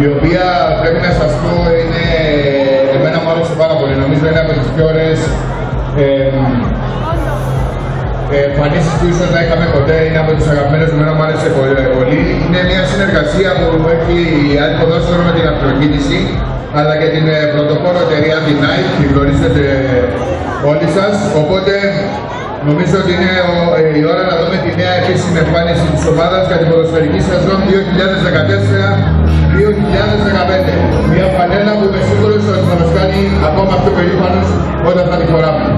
η οποία πρέπει να σας πω είναι, εμένα μου άρεσε πάρα πολύ, νομίζω είναι από τις πιο ωραίες εμφανίσεις που ίσως να είχαμε ποτέ, είναι από τις αγαπημένες μου, εμένα μου άρεσε πολύ. Είναι μια συνεργασία που έχει άλλη ποδόσφαιρο με την αυτοκίνηση, αλλά και την πρωτοπόρο εταιρεία την Nike, τη γνωρίζετε όλοι σας, οπότε νομίζω ότι είναι η ώρα να δούμε τη νέα επίσημη εμφάνιση της ομάδας για την ποδοσφαιρική σεζόν 2014-2015. Μια φανέλα που είμαι σίγουρος ότι θα μας κάνει ακόμα πιο περήφανος όταν θα τη φοράμε.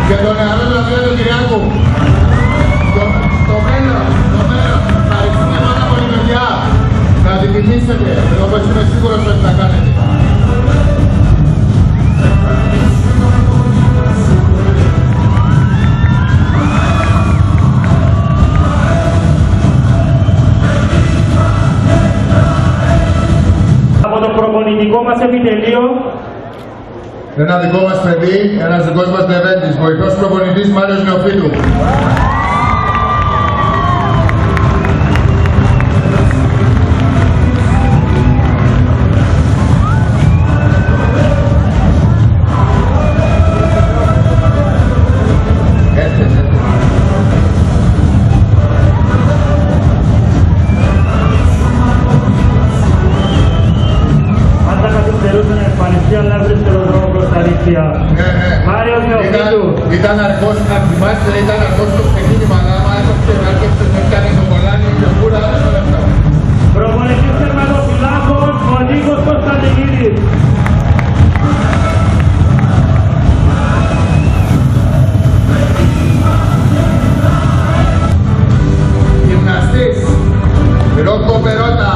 Και τον νεαρό του Αντρέα Κυριάκου. Το μέλλον. Ευχαριστούμε πάρα πολύ παιδιά. Να την τιμήσετε, όπως είμαι σίγουρος ότι θα κάνετε. Από το προπονητικό μας επιτελείο ένα δικό μας παιδί, ένας δικός μας λεβέντης, βοηθός προπονητής Μάριος Νεοφύτου. Μάριος Νεοφύτου. Ήταν αρχός, να θυμάστε, ήταν αρχός στο ξεκίνημα, άμα έπρεπε να έρχεστε να κάνει το κολλάνι και πούρα, όλα αυτά. Προπονητής τερματοφυλάκων, ο Νίκος Κωνσταντινίδης. Γυμναστής, Ρόκο Περότα.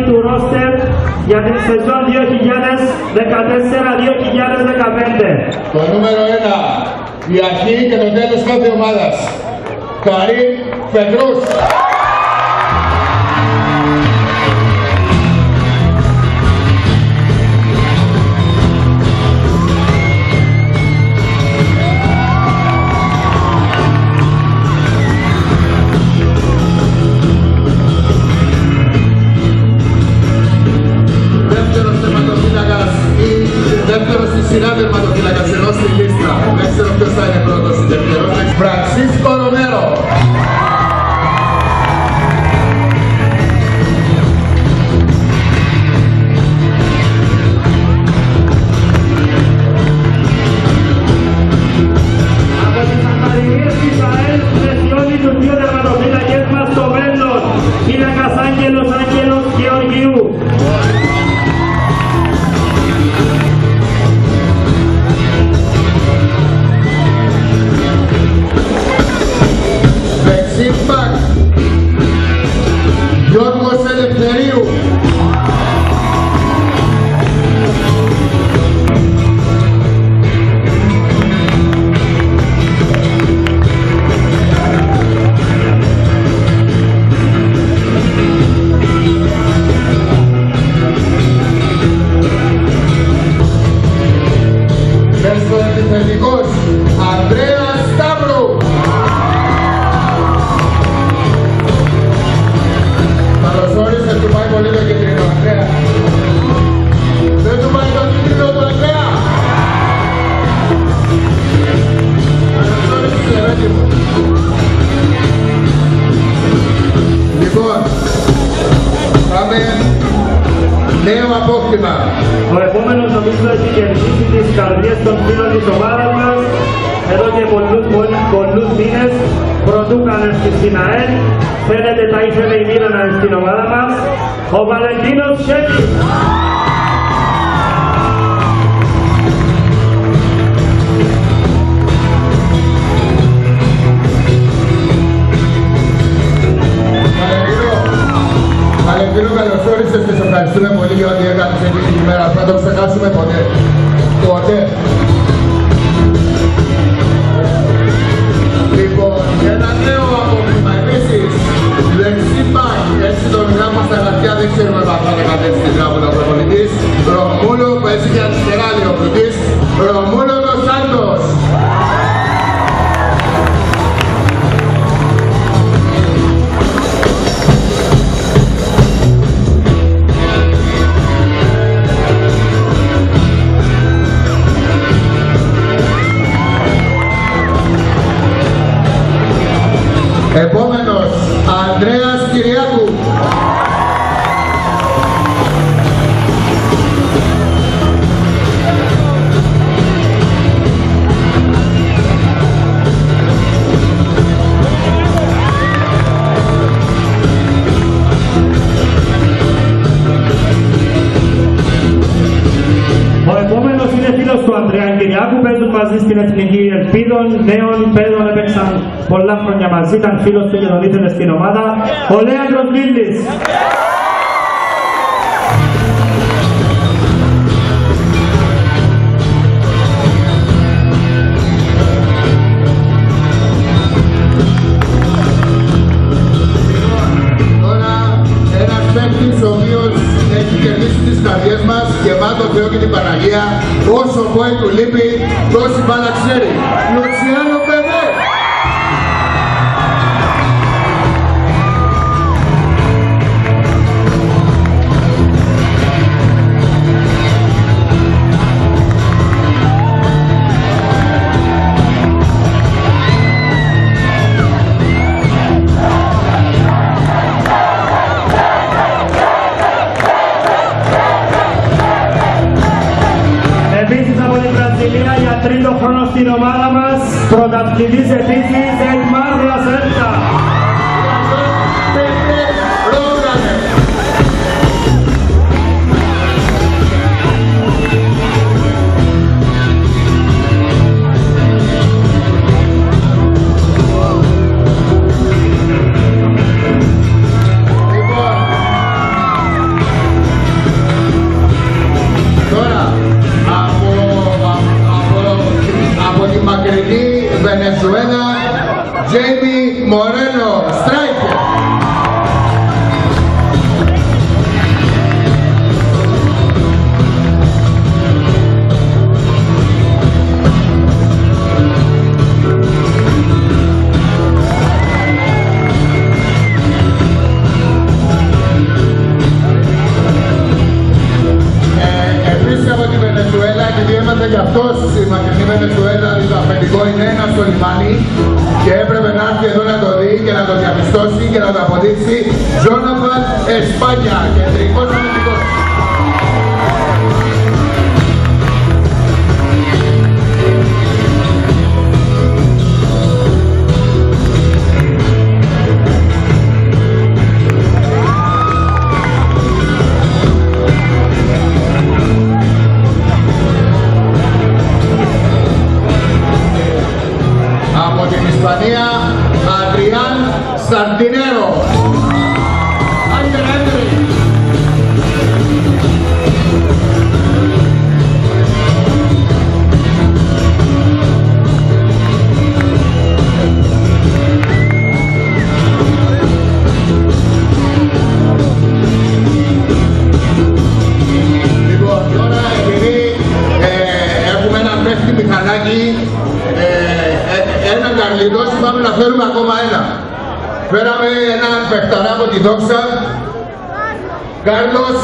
Του ρόστερ για την σεζόν 2014-2015. Το νούμερο 1, η αρχή και το τέλος κάθε ομάδας. Καρύμ Πετρούς. Δεύτερος στη σειρά τερματοφύλακας, ενώ στη λίστα. Δεν ξέρω ποιος θα είναι πρώτος ή δεύτερος. Φρανσίσκο Ρομέρο. Από τις ακαδημίες της ΑΕΛ πλαισιώνει τους δύο τερματοφύλακες μας στο μέλλον. Φύλακας Άγγελος Γεωργίου. επιθετικός Ανδρέας Σταύρου. Καλώς όρισες, του πάει πολύ το κίτρινο, Ανδρέα. Δεν του πάει το κίτρινο του Ανδρέα. Καλώς όρισες, Λεβέντη μου. Λοιπόν, πάμε νέο απόκτημα. Ο επόμενος νομίζω έχει κερδίσει τις καρδιές των φίλων της ομάδας μας εδώ και πολλούς μήνες πρωτού κανένας στην ΑΕΛ. Φαίνεται τα ήθελε η μοίρα να είναι στην ομάδα μας. Ο Βαλεντίνος Σέκης. Βαλεντίνο, καλώς όρισες και σε ευχαριστούμε πολύ για ό,τι έκανες εκείνη την ημέρα. Θα το ξεχάσουμε ποτέ. Ποτέ. Λοιπόν, ένα νέο απόκτημα επίσης. Δεξί μπακ. Έτσι τον γράμμα στα χαρτιά, δεν ξέρουμε αν θα κατέβει την γράμμα ο προπονητής. Ρωμούλο, που έτσι και αριστερά λέει ο προπονητής. Ρωμούλο Dos Santos. Επόμενος, Ανδρέας Κυριάκου. Ο επόμενος είναι φίλος του Ανδρέα Κυριάκου, παίζουν μαζί στην Εθνική Ελπίδων, νέων παίδων έπαιξαν πολλά χρόνια μαζί, ήταν φίλος του και τον ήθελε στην ομάδα, ο Λέανδρος Λίλης. Τώρα ένας παίκτης ο οποίος έχει κερδίσει τις καρδιές μας, γεμάτο Θεό και την Παναγία, όσο πόη του λείπει, τόση μπάλα ξέρει. Λουτσιάνο Πεδέ. Επίσης από την Βραζιλία για τρίτο χρόνο στην ομάδα μας, πρωταθλητής επίσης, Ελμάρ Λασέρτα. Βενεζουέλα, Τζέιμι Μορένο, striker. Επίσης από τη Βενεζουέλα, επειδή έμαθε γι' αυτό στη μακρινή Βενεζουέλα, το αφεντικό είναι ένα στο λιμάνι και έπρεπε να έρθει εδώ να το δει και να το διαπιστώσει και να το αποδείξει. Τζόναθαν Εσπάνια, κεντρικός αμυντικός. Από την Ισπανία, Αντριάν Σαντινέρο. Άντε, άντε. Μιχάκη, έναν Καρλίτος, πάμε να φέρουμε ακόμα ένα. Φέραμε έναν παιχταρά από τη Δόξα, Κάρλος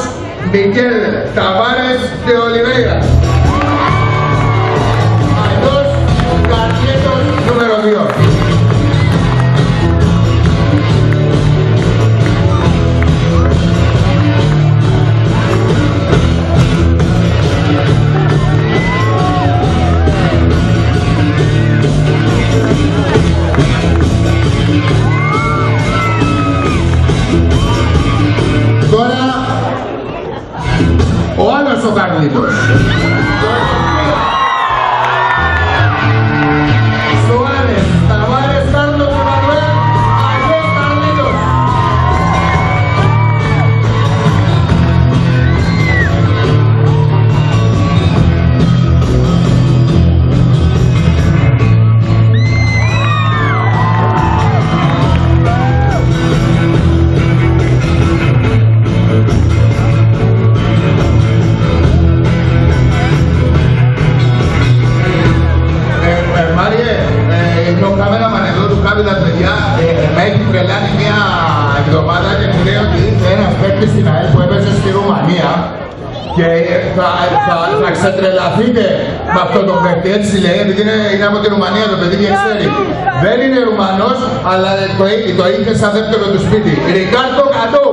Μικέλ Ταβάρες de Oliveira. Αυτός Καρλίτος νούμερο 2. Ο άλλος ο Καρλίτος. Σουάρες, Ταβάρες, Κάρλος, Εμμανουέλ, Αγιές Καρλίτος. Τα παιδιά με έχει τρελάνει μια εβδομάδα και μου λέει ότι ήρθε ένας παίκτης στην ΑΕΛ που έπαιζε στη Ρουμανία και θα ξετρελαθείτε με αυτό το παίκτη, έτσι λέει, επειδή είναι από τη Ρουμανία το παιδί και ξέρει. Δεν είναι Ρουμανός, αλλά το είχε σαν δεύτερο του σπίτι. Ρικάρντο Κατού.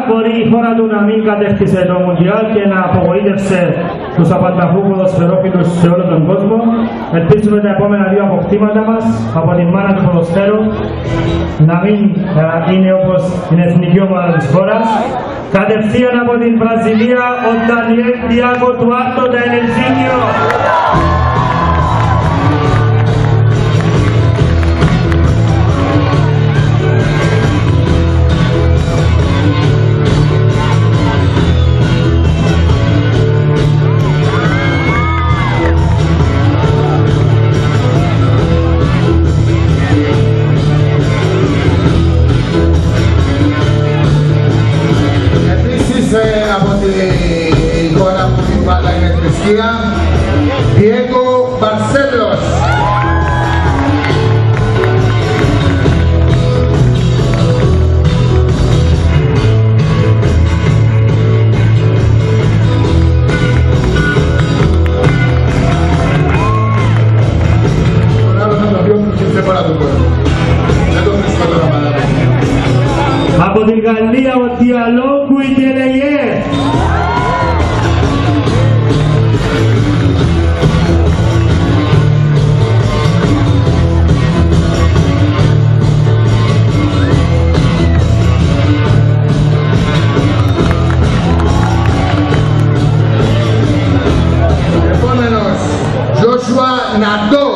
Μπορεί η χώρα του να μην κατέκτησε το Μουντιάλ και να απογοήτευσε τους απανταχού ποδοσφαιρόφιλους σε όλο τον κόσμο. Ελπίζουμε τα επόμενα δύο αποκτήματα μας από την μάνα του ποδοσφαίρου να μην είναι όπως την εθνική ομάδα της χώρας. Κατευθείαν από την Βραζιλία ο Ντανιέλ Τιάγκο Ντουάρτο Νταενελζίνιο. Η χώρα που την μπάλα είναι θρησκεία, Diego Barcelos. Τον άλλο θα το δει όμως και δεν μπορεί να το πω. Δεν το βρίσκω τώρα μάλλον. Από την Γαλλία ο Διαλόγκου Ιτελεγέ. Επόμενος, Joshua Nato.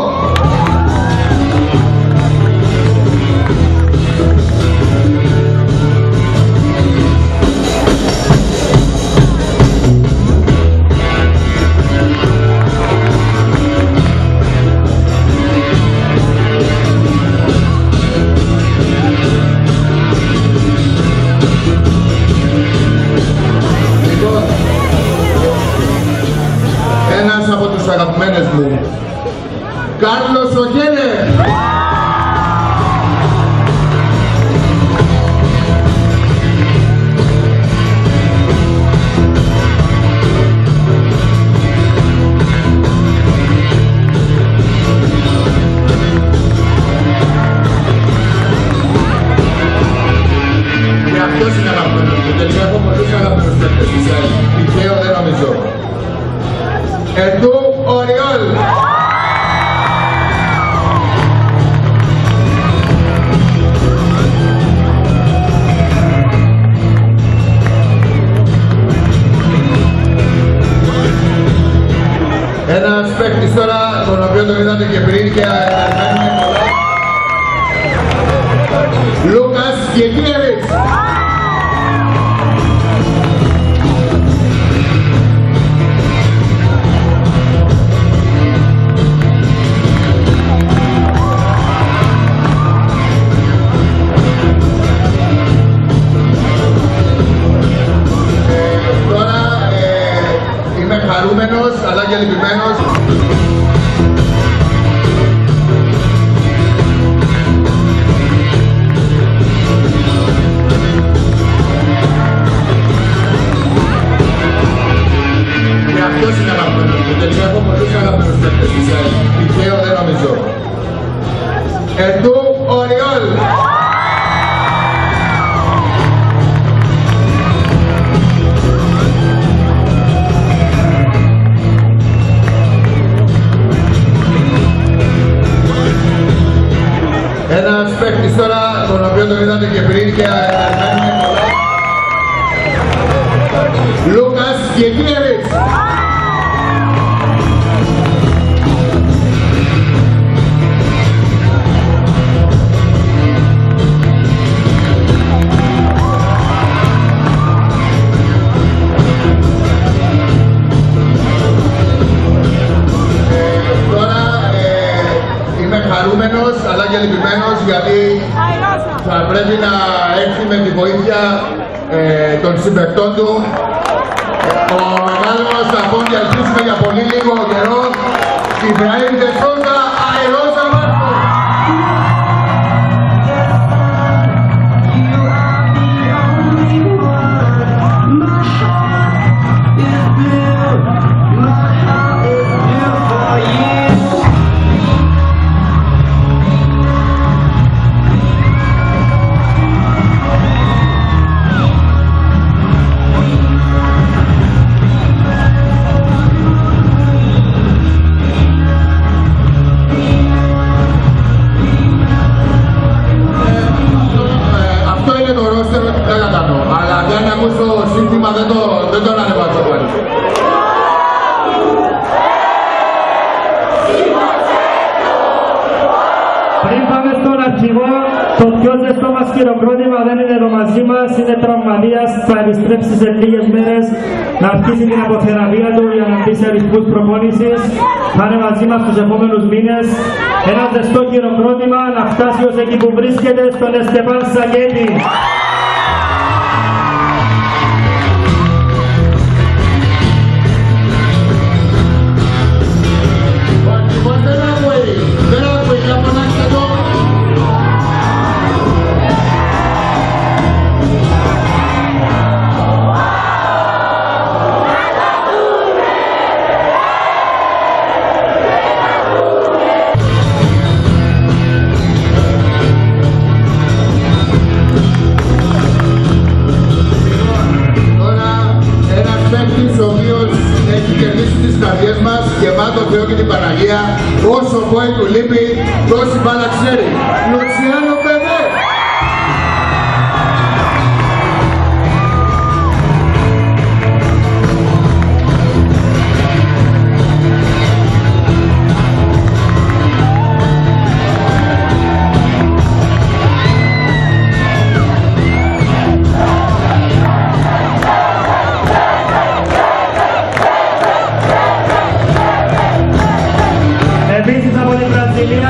Ένας από τους αγαπημένες μου, Κάρλος Ογένε. Και αυτός είναι αγαπημένος μου, τελικά έχω πολλούς αγαπημένους παίκτες της ΑΕΛ, τυχαίο δεν νομίζω. Ερτού Οριόλ. Ένας παίκτης τώρα, τον οποίο τον είδατε και πριν και αναμένουμε πολλά. Λούκας Γεγίεβιτς. Τυχαίο δεν νομίζω. Ερτού Οριόλ. Ένας παίκτης τώρα, τον οποίο τον είδατε και πριν και αναμένουμε πολλά. Λούκας Γεγέρης. Αλλά και λυπημένος γιατί θα πρέπει να έρθει με τη βοήθεια των συμπαικτών του ο μεγάλος Αφόντη, ελπίζουμε για πολύ λίγο καιρό, Ιμπραήμ Δεσόζα, Αερόζα Μάρκο. Δεν τον ανεβάζω πάλι. Πριν πάμε στον αρχηγό, το πιο ζεστό μας χειροκρότημα δεν είναι εδώ μαζί μας, είναι τραυματίας, θα επιστρέψει σε λίγες μέρες να αρχίσει την αποθεραπεία του για να μπει σε ρυθμούς προπόνησης. Θα είναι μαζί μας τους επόμενους μήνες. Ένα ζεστό χειροκρότημα να φτάσει ως εκεί που βρίσκεται, στον Εστεπάν Σακέτη. Γεμάτο Θεό και την Παναγία, όσο πόη του λείπει, τόση μπάλα ξέρει. Λουτσιάνο Πεδέ!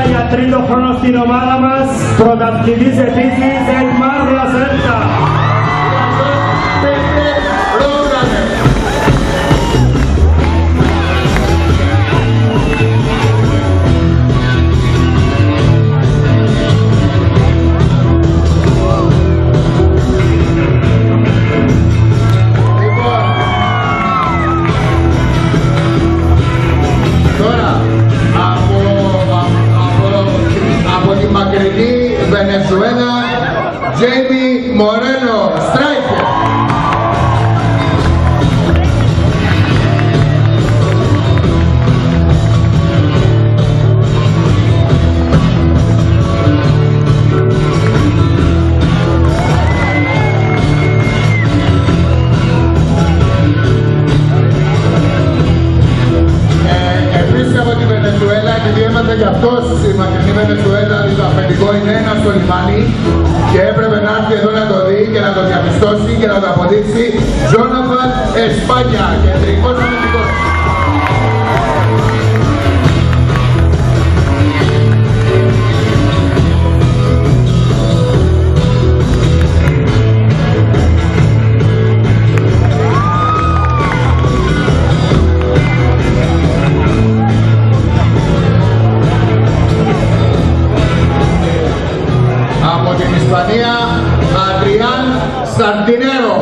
Για τρίτο χρόνο στην ομάδα μας, πρωταθλητής επίσης, Ελμάρ Λασέντα. Βενεζουέλα, Τζέιμι Μορένο, striker. Επίσης από τη Βενεζουέλα, επειδή έμαθε γι' αυτό στη μακρινή Βενεζουέλα, το αφεντικό είναι ένα στο λιμάνι και έπρεπε να έρθει εδώ να το δει και να το διαπιστώσει και να το αποδείξει. Τζόναθαν Εσπάνια, κεντρικός αμυντικός. Ισπανία, Αντριάν Σαντινέρο.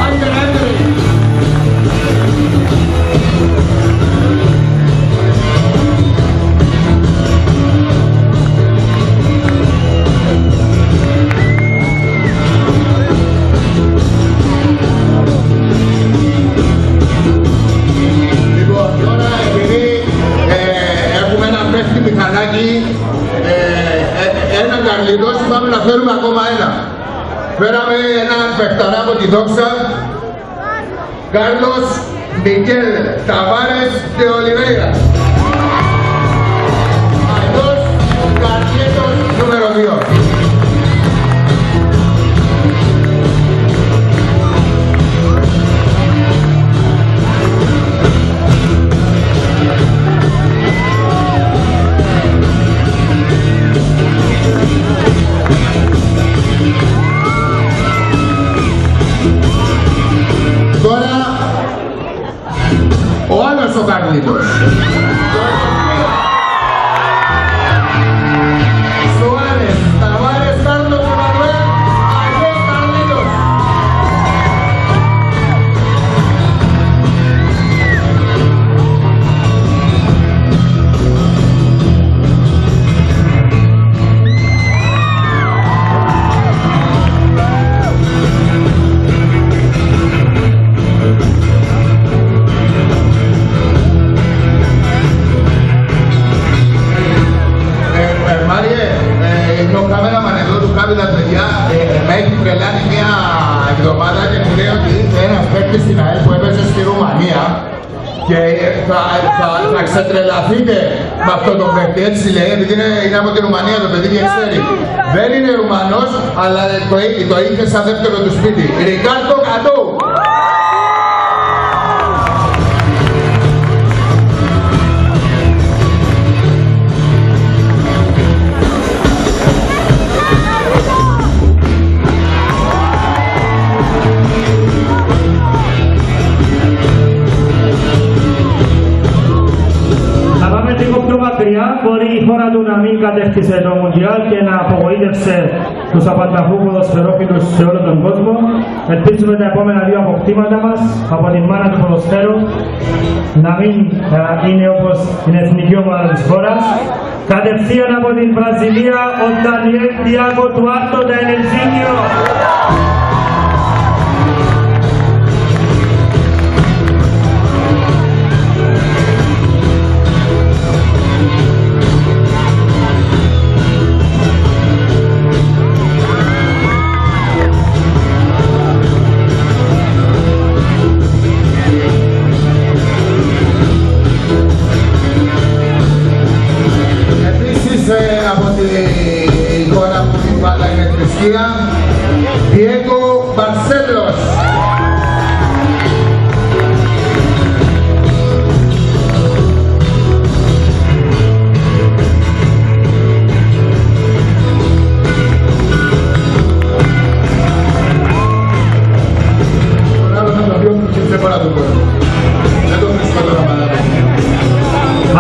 Άγγελ Έντρη. Φέραμε έναν παιχταρά από τη Δόξα, Κάρλος Μικέλ Ταβάρες de Oliveira. Αλλιώς Καριέτος νούμερο 2. Ο άλλος ο Καρλίτος. Σουάρες, Ταβάρες, Κάρλος, Εμμανουέλ, Αγιές Καρλίτος. Τα παιδιά με έχει τρελάνει μια εβδομάδα και μου λέει ότι ήρθε ένας παίκτης στην ΑΕΛ που έπαιζε στη Ρουμανία και θα ξετρελαθείτε με αυτό το παίκτη, έτσι λέει, επειδή είναι από τη Ρουμανία το παιδί και ξέρει. Δεν είναι Ρουμανός, αλλά το είχε σαν δεύτερο του σπίτι. Ρικάρντο Κατού. Μπορεί η χώρα του να μην κατέκτησε το Μουντιάλ και να απογοήτευσε τους απανταχού ποδοσφαιρόφιλους σε όλο τον κόσμο. Ελπίζουμε τα επόμενα δύο αποκτήματα μας από την μάνα του ποδοσφαίρου να μην είναι όπως την εθνική ομάδα της χώρας. Κατευθείαν από την Βραζιλία ο Ντανιέλ Τιάγκο Ντουάρτο Νταενελζίνιο. Η χώρα που την μπάλα είναι θρησκεία, Diego Barcelos. Τον άλλο θα το βιώσουν και δεν παρά τον κόσμο. Δεν το βρίσκω τώρα παρά.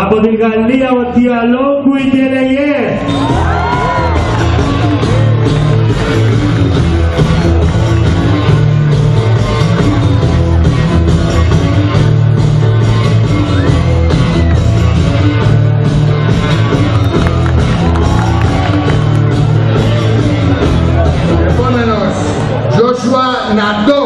Από την Γαλλία ο Διαλόγκου Ιτελεγέ. Επόμενος, Joshua Nato.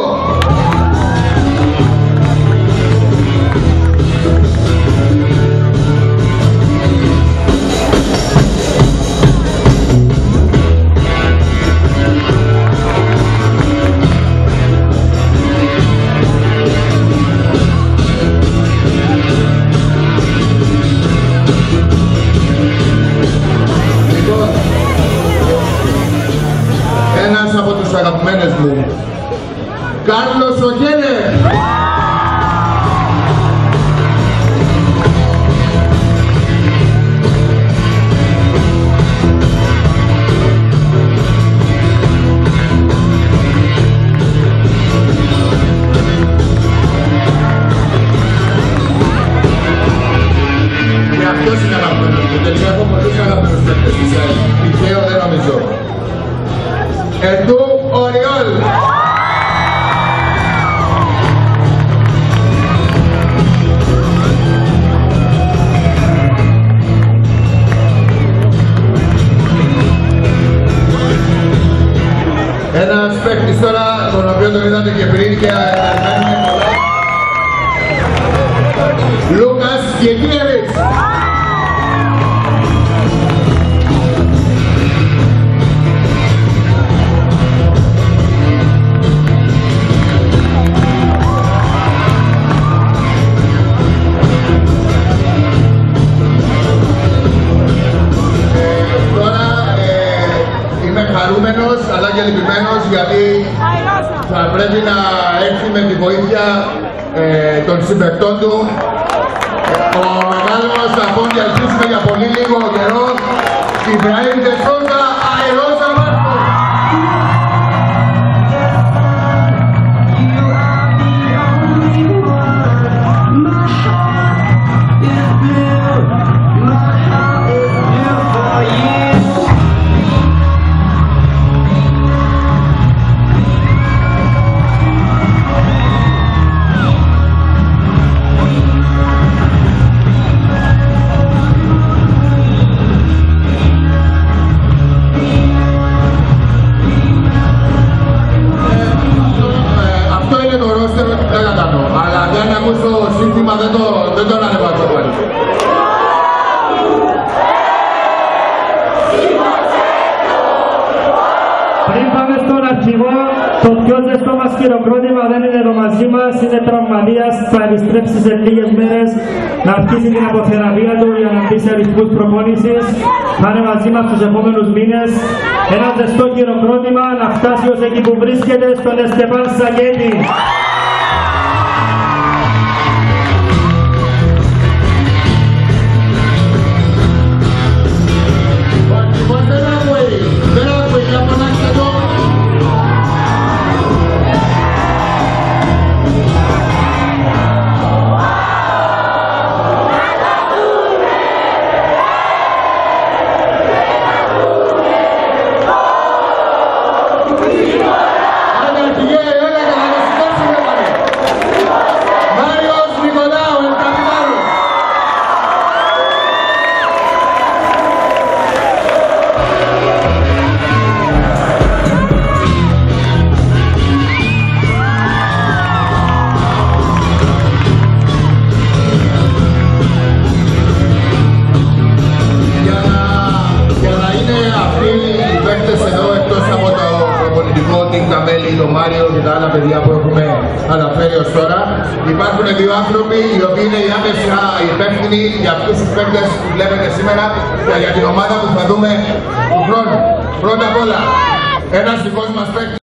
Ένας από τους αγαπημένες μου, Κάρλος Ογένε. Και αυτός είναι αγαπημένος μου, δεν έχω πολλούς αγαπημένους παίκτες της ΑΕΛ, τυχαίο δεν νομίζω. Ερτού Οριόλ. Ένας παίκτης τώρα, τον οποίο τον είδατε και πριν και αναμένουμε πολλά. Λούκας Γεγίεβιτς. πρέπει να έρθει με τη βοήθεια των συμπαικτών του. Ο μεγάλος στα πόδια ελπίζουμε για πολύ λίγο καιρό. Ιμπραήμ ντε Σόουζα, αερός Αμάρκο. Αλλά αν ακούσω το σύνθημα δεν το ανεβάζω πάλι. Πριν πάμε στον αρχηγό, το πιο ζεστό μας χειροκρότημα δεν είναι εδώ μαζί μας, είναι τραυματίας, θα επιστρέψει σε λίγες μέρες να αρχίσει την αποθεραπεία του για να μπει σε ρυθμούς προπόνησης. Θα είναι μαζί μας τους επόμενους μήνες. Ένα ζεστό χειροκρότημα να φτάσει ως εκεί που βρίσκεται, στον Εστεπάν Σακέτη. Τα μέλη, τον Μάριο και τα άλλα παιδιά που έχουμε αναφέρει ως τώρα. Υπάρχουν δύο άνθρωποι οι οποίοι είναι οι άμεσα υπεύθυνοι για αυτούς τους παίκτες που βλέπετε σήμερα και για την ομάδα που θα δούμε του χρόνου. Πρώτα απ' όλα, ένας δικός μας παίκτης.